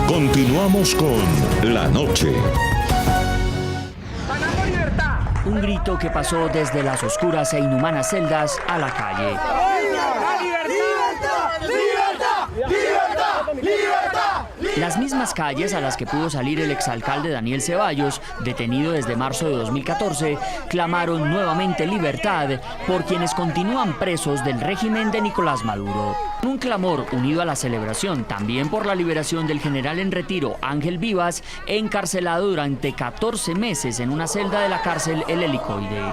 Continuamos con La Noche. Un grito que pasó desde las oscuras e inhumanas celdas a la calle. Las mismas calles a las que pudo salir el exalcalde Daniel Ceballos, detenido desde marzo de 2014, clamaron nuevamente libertad por quienes continúan presos del régimen de Nicolás Maduro. Un clamor unido a la celebración también por la liberación del general en retiro Ángel Vivas, encarcelado durante 14 meses en una celda de la cárcel El Helicoide.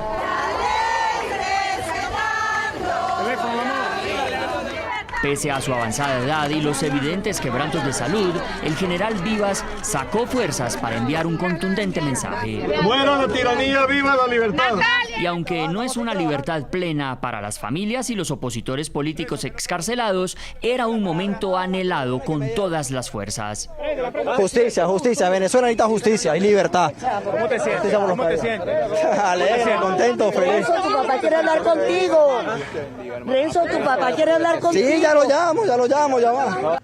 Pese a su avanzada edad y los evidentes quebrantos de salud, el general Vivas sacó fuerzas para enviar un contundente mensaje. ¡Muera la tiranía, viva la libertad! Y aunque no es una libertad plena para las familias y los opositores políticos excarcelados, era un momento anhelado con todas las fuerzas. Justicia, justicia. Venezuela necesita justicia y libertad. ¿Cómo te sientes? ¿Cómo te sientes? Alegre, contento, feliz. Renzo, tu papá quiere hablar contigo. Renzo, tu papá quiere hablar contigo. Sí, ya lo llamo, ya va.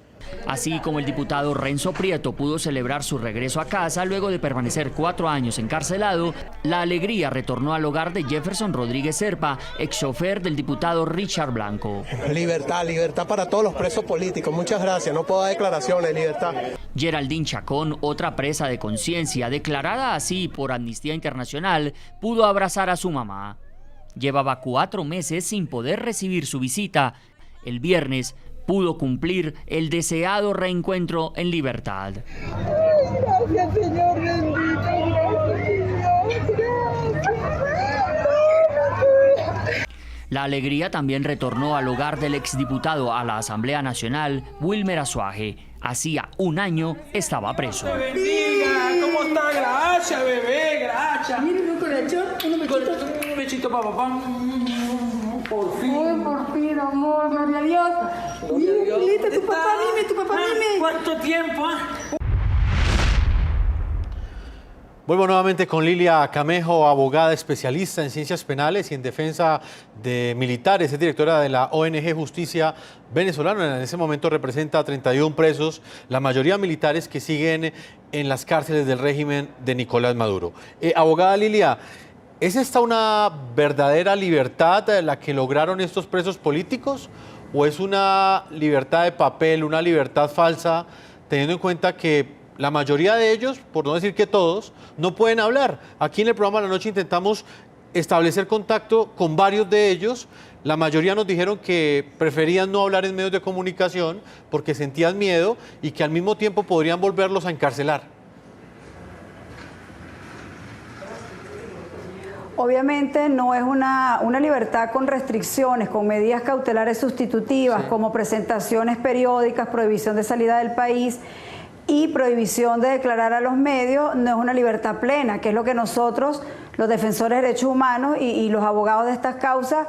Así como el diputado Renzo Prieto pudo celebrar su regreso a casa luego de permanecer 4 años encarcelado, la alegría retornó al hogar de Jefferson Rodríguez Serpa, ex chofer del diputado Richard Blanco. Libertad, libertad para todos los presos políticos. Muchas gracias, no puedo dar declaraciones, libertad. Geraldine Chacón, otra presa de conciencia, declarada así por Amnistía Internacional, pudo abrazar a su mamá. Llevaba 4 meses sin poder recibir su visita. El viernes pudo cumplir el deseado reencuentro en libertad. Gracias, Señor bendito. La alegría también retornó al hogar del exdiputado a la Asamblea Nacional, Wilmer Azuaje. Hacía 1 año estaba preso. Bendiga, ¿cómo está? Gracias, bebé, gracias. Mire, un colachón, Un besito para papá. Por fin. Uy, por fin, amor, gloria a Dios. Listo, tu papá mime. ¿Cuánto tiempo? Vuelvo nuevamente con Lilia Camejo, abogada especialista en ciencias penales y en defensa de militares. Es directora de la ONG Justicia Venezolana. En ese momento representa a 31 presos, la mayoría militares que siguen en las cárceles del régimen de Nicolás Maduro. Abogada Lilia, ¿es esta una verdadera libertad la que lograron estos presos políticos? ¿O es una libertad de papel, una libertad falsa, teniendo en cuenta que la mayoría de ellos, por no decir que todos, no pueden hablar? Aquí en el programa de la noche intentamos establecer contacto con varios de ellos. La mayoría nos dijeron que preferían no hablar en medios de comunicación porque sentían miedo y que al mismo tiempo podrían volverlos a encarcelar. Obviamente no es una libertad con restricciones, con medidas cautelares sustitutivas, como presentaciones periódicas, prohibición de salida del país y prohibición de declarar a los medios. No es una libertad plena, que es lo que nosotros, los defensores de derechos humanos y los abogados de estas causas,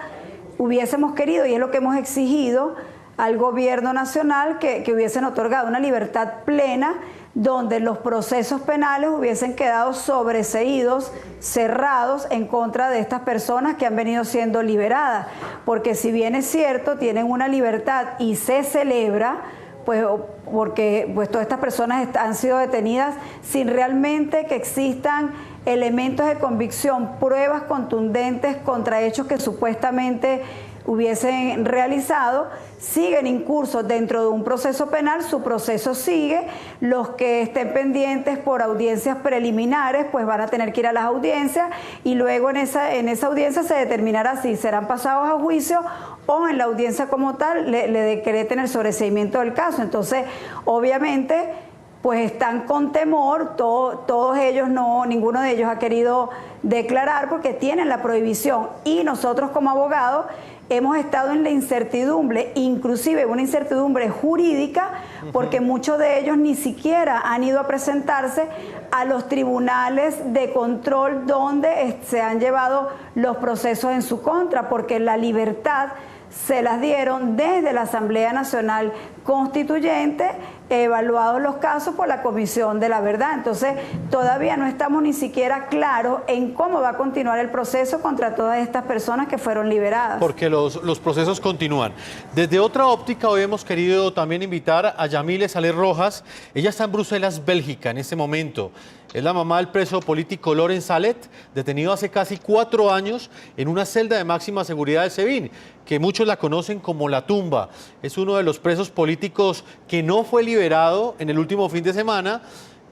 hubiésemos querido, y es lo que hemos exigido al gobierno nacional, que hubiesen otorgado una libertad plena donde los procesos penales hubiesen quedado sobreseídos, cerrados en contra de estas personas que han venido siendo liberadas. Porque si bien es cierto, tienen una libertad y se celebra, pues porque todas estas personas han sido detenidas sin realmente que existan elementos de convicción, pruebas contundentes contra hechos que supuestamente hubiesen realizado, siguen incursos dentro de un proceso penal, su proceso sigue. Los que estén pendientes por audiencias preliminares pues van a tener que ir a las audiencias y luego en esa audiencia se determinará si serán pasados a juicio o en la audiencia como tal le decreten el sobreseimiento del caso. Entonces, obviamente, pues están con temor, todos ellos ninguno de ellos ha querido declarar porque tienen la prohibición, y nosotros como abogados hemos estado en la incertidumbre, inclusive una incertidumbre jurídica, porque muchos de ellos ni siquiera han ido a presentarse a los tribunales de control donde se han llevado los procesos en su contra, porque la libertad se las dieron desde la Asamblea Nacional Constituyente evaluados los casos por la Comisión de la Verdad. Entonces, todavía no estamos ni siquiera claros en cómo va a continuar el proceso contra todas estas personas que fueron liberadas. Porque los procesos continúan. Desde otra óptica, hoy hemos querido también invitar a Yamile Saleh Rojas. Ella está en Bruselas, Bélgica, en este momento. Es la mamá del preso político Laurent Salet, detenido hace casi 4 años en una celda de máxima seguridad del SEBIN, que muchos la conocen como La Tumba. Es uno de los presos políticos que no fue liberado en el último fin de semana.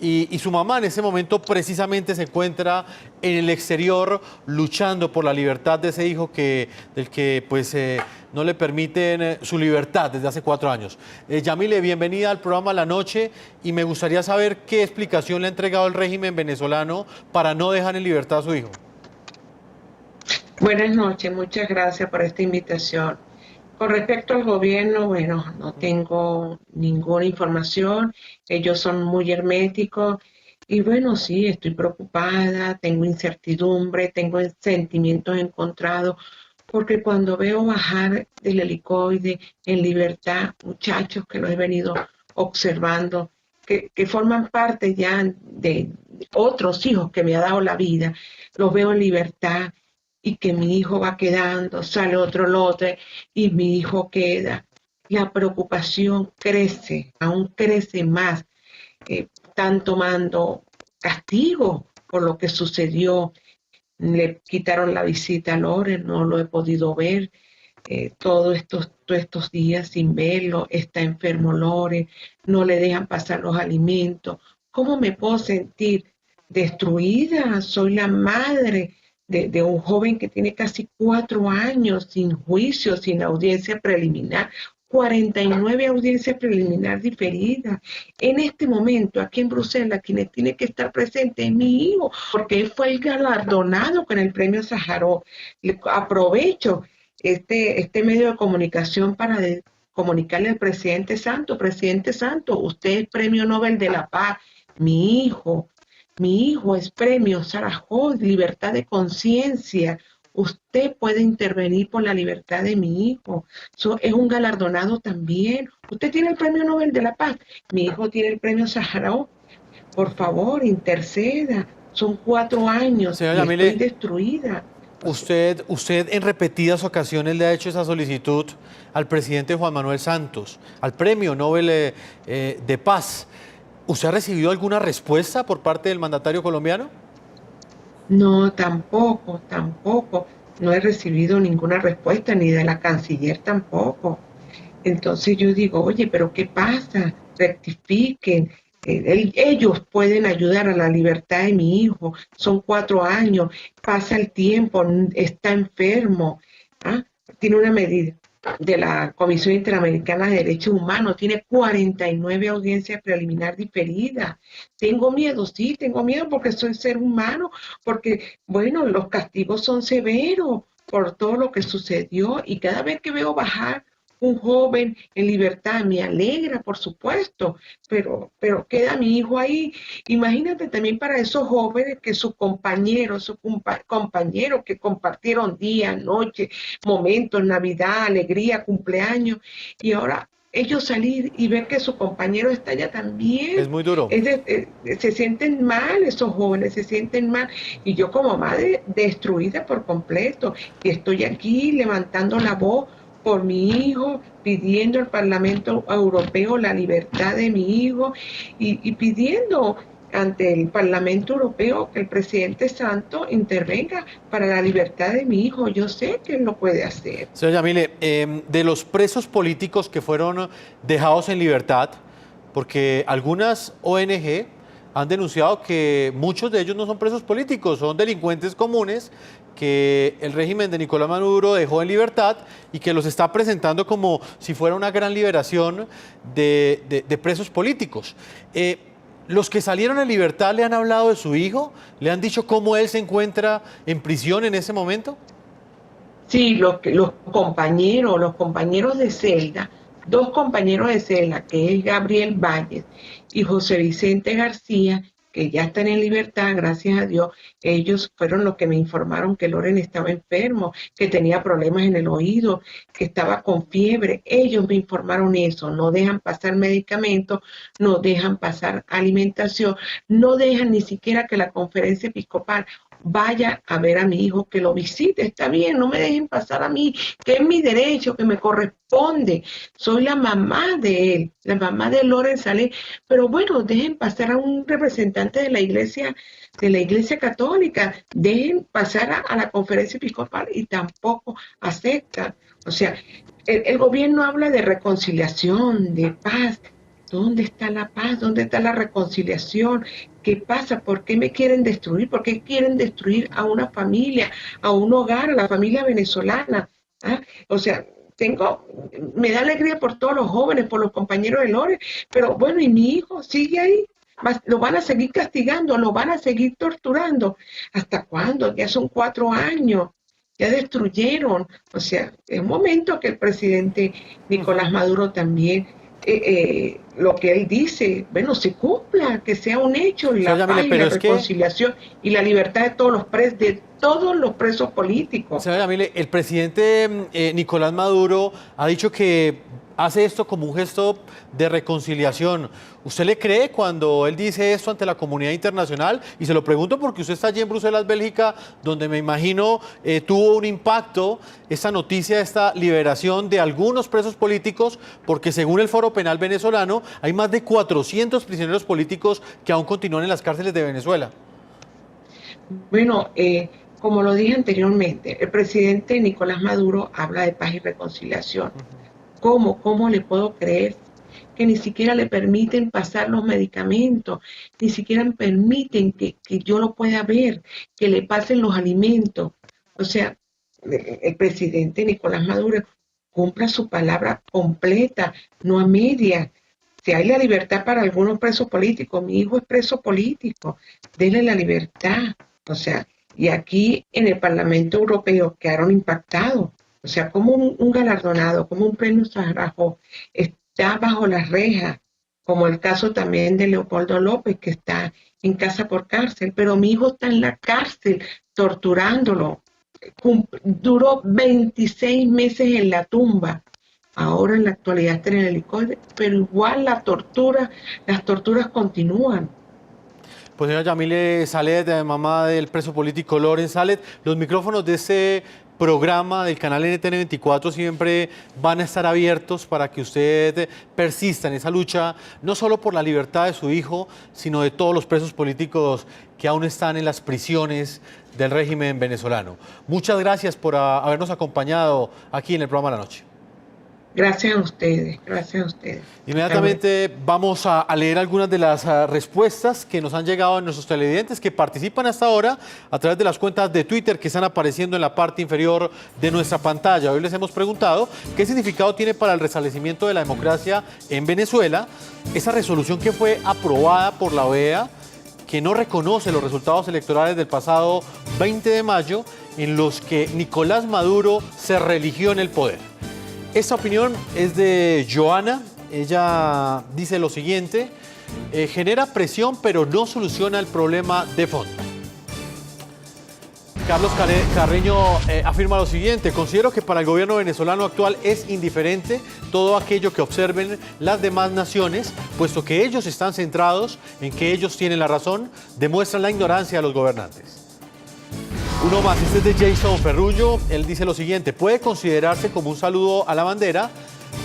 Y su mamá en ese momento precisamente se encuentra en el exterior luchando por la libertad de ese hijo del que pues, no le permiten su libertad desde hace 4 años. Yamile, bienvenida al programa La Noche y me gustaría saber qué explicación le ha entregado el régimen venezolano para no dejar en libertad a su hijo. Buenas noches, muchas gracias por esta invitación. Con respecto al gobierno, bueno, no tengo ninguna información, ellos son muy herméticos y bueno, sí, estoy preocupada, tengo incertidumbre, tengo sentimientos encontrados, porque cuando veo bajar del helicoide en libertad muchachos que los he venido observando, que forman parte ya de otros hijos que me ha dado la vida, los veo en libertad, y que mi hijo va quedando, sale otro lote y mi hijo queda. La preocupación crece, aún crece más. Están tomando castigo por lo que sucedió. Le quitaron la visita a Laurent, no lo he podido ver. Todos estos días sin verlo, está enfermo Laurent, no le dejan pasar los alimentos. ¿Cómo me puedo sentir destruida? Soy la madre de un joven que tiene casi 4 años sin juicio, sin audiencia preliminar, 49 audiencias preliminares diferidas. En este momento, aquí en Bruselas, quien tiene que estar presente es mi hijo, porque él fue el galardonado con el premio Sájarov. Aprovecho este medio de comunicación para comunicarle al presidente Santos, usted es premio Nobel de la Paz, mi hijo es premio Sájarov, libertad de conciencia. Usted puede intervenir por la libertad de mi hijo. Es un galardonado también. Usted tiene el premio Nobel de la Paz. Mi hijo tiene el premio Sájarov. Por favor, interceda. Son 4 años. Señora y estoy destruida. Usted en repetidas ocasiones le ha hecho esa solicitud al presidente Juan Manuel Santos, al premio Nobel de Paz. ¿Usted ha recibido alguna respuesta por parte del mandatario colombiano? No, tampoco. No he recibido ninguna respuesta, ni de la canciller tampoco. Entonces yo digo, oye, ¿pero qué pasa? Rectifiquen. Ellos pueden ayudar a la libertad de mi hijo. Son 4 años, pasa el tiempo, está enfermo. Tiene una medida de la Comisión Interamericana de Derechos Humanos, tiene 49 audiencias preliminares diferidas. Tengo miedo, sí, tengo miedo porque soy ser humano, porque, bueno, los castigos son severos por todo lo que sucedió y cada vez que veo bajar un joven en libertad me alegra, por supuesto, pero queda mi hijo ahí. Imagínate también para esos jóvenes que sus compañeros que compartieron día, noche, momentos, Navidad, alegría, cumpleaños, y ahora ellos salir y ver que su compañero está allá también. Es muy duro. Se sienten mal, esos jóvenes se sienten mal. Y yo como madre destruida por completo, y estoy aquí levantando la voz por mi hijo, pidiendo al Parlamento Europeo la libertad de mi hijo y pidiendo ante el Parlamento Europeo que el presidente Santos intervenga para la libertad de mi hijo. Yo sé que él lo puede hacer. Señora Yamile, de los presos políticos que fueron dejados en libertad, porque algunas ONG han denunciado que muchos de ellos no son presos políticos, son delincuentes comunes que el régimen de Nicolás Maduro dejó en libertad y que los está presentando como si fuera una gran liberación de presos políticos. ¿Los que salieron en libertad le han hablado de su hijo? ¿Le han dicho cómo él se encuentra en prisión en ese momento? Sí, los compañeros de celda, 2 compañeros de celda, que es Gabriel Valles y José Vicente García, que ya están en libertad, gracias a Dios. Ellos fueron los que me informaron que Loren estaba enfermo, que tenía problemas en el oído, que estaba con fiebre. Ellos me informaron eso. No dejan pasar medicamentos, no dejan pasar alimentación, no dejan ni siquiera que la conferencia episcopal vaya a ver a mi hijo, que lo visite. Está bien, no me dejen pasar a mí, que es mi derecho, que me corresponde. Soy la mamá de él, la mamá de Loren Salet, pero bueno, dejen pasar a un representante de la iglesia católica, dejen pasar a la conferencia episcopal, y tampoco aceptan. O sea, el gobierno habla de reconciliación, de paz. ¿Dónde está la paz? ¿Dónde está la reconciliación? ¿Qué pasa? ¿Por qué me quieren destruir? ¿Por qué quieren destruir a una familia, a un hogar, a la familia venezolana? ¿Ah? O sea, me da alegría por todos los jóvenes, por los compañeros de Loren, pero bueno, ¿y mi hijo sigue ahí? Lo van a seguir castigando, lo van a seguir torturando. ¿Hasta cuándo? Ya son 4 años. Ya destruyeron. O sea, es un momento que el presidente Nicolás Maduro también, lo que él dice, bueno, se cumpla, que sea un hecho, y la paz y la reconciliación y la libertad de todos los presos políticos. Señora Yamile, el presidente Nicolás Maduro ha dicho que hace esto como un gesto de reconciliación. ¿Usted le cree cuando él dice esto ante la comunidad internacional? Y se lo pregunto porque usted está allí en Bruselas, Bélgica, donde me imagino tuvo un impacto esta noticia, esta liberación de algunos presos políticos, porque según el Foro Penal venezolano hay más de 400 prisioneros políticos que aún continúan en las cárceles de Venezuela. Bueno, como lo dije anteriormente, el presidente Nicolás Maduro habla de paz y reconciliación. ¿Cómo le puedo creer que ni siquiera le permiten pasar los medicamentos, ni siquiera permiten que yo lo pueda ver, que le pasen los alimentos? O sea, el presidente Nicolás Maduro cumpla su palabra completa, no a media. Si hay la libertad para algunos presos políticos, mi hijo es preso político, denle la libertad. O sea, y aquí en el Parlamento Europeo quedaron impactados. O sea, como un galardonado, como un premio Sájarov está bajo las rejas, como el caso también de Leopoldo López, que está en casa por cárcel, pero mi hijo está en la cárcel torturándolo. Duró 26 meses en la tumba. Ahora en la actualidad está en el helicóptero, pero igual las torturas continúan. Pues señora Yamile Salet, mamá del preso político Loren Salet, los micrófonos de este programa del canal NTN 24 siempre van a estar abiertos para que usted persista en esa lucha, no solo por la libertad de su hijo, sino de todos los presos políticos que aún están en las prisiones del régimen venezolano. Muchas gracias por habernos acompañado aquí en el programa de la noche. Gracias a ustedes, gracias a ustedes. Inmediatamente vamos a leer algunas de las respuestas que nos han llegado a nuestros televidentes que participan hasta ahora a través de las cuentas de Twitter que están apareciendo en la parte inferior de nuestra pantalla. Hoy les hemos preguntado qué significado tiene para el restablecimiento de la democracia en Venezuela esa resolución que fue aprobada por la OEA, que no reconoce los resultados electorales del pasado 20 de mayo en los que Nicolás Maduro se religió en el poder. Esta opinión es de Joana. Ella dice lo siguiente: genera presión pero no soluciona el problema de fondo. Carlos Carreño afirma lo siguiente: considero que para el gobierno venezolano actual es indiferente todo aquello que observen las demás naciones, puesto que ellos están centrados en que ellos tienen la razón, demuestran la ignorancia de los gobernantes. Uno más, este es de Jason Ferrullo. Él dice lo siguiente: puede considerarse como un saludo a la bandera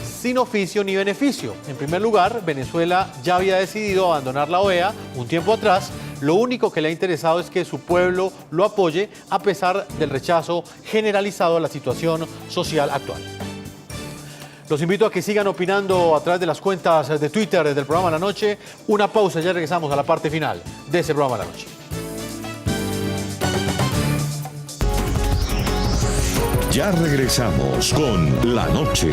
sin oficio ni beneficio. En primer lugar, Venezuela ya había decidido abandonar la OEA un tiempo atrás. Lo único que le ha interesado es que su pueblo lo apoye a pesar del rechazo generalizado a la situación social actual. Los invito a que sigan opinando a través de las cuentas de Twitter del programa La Noche. Una pausa, ya regresamos a la parte final de ese programa La Noche. Ya regresamos con La Noche.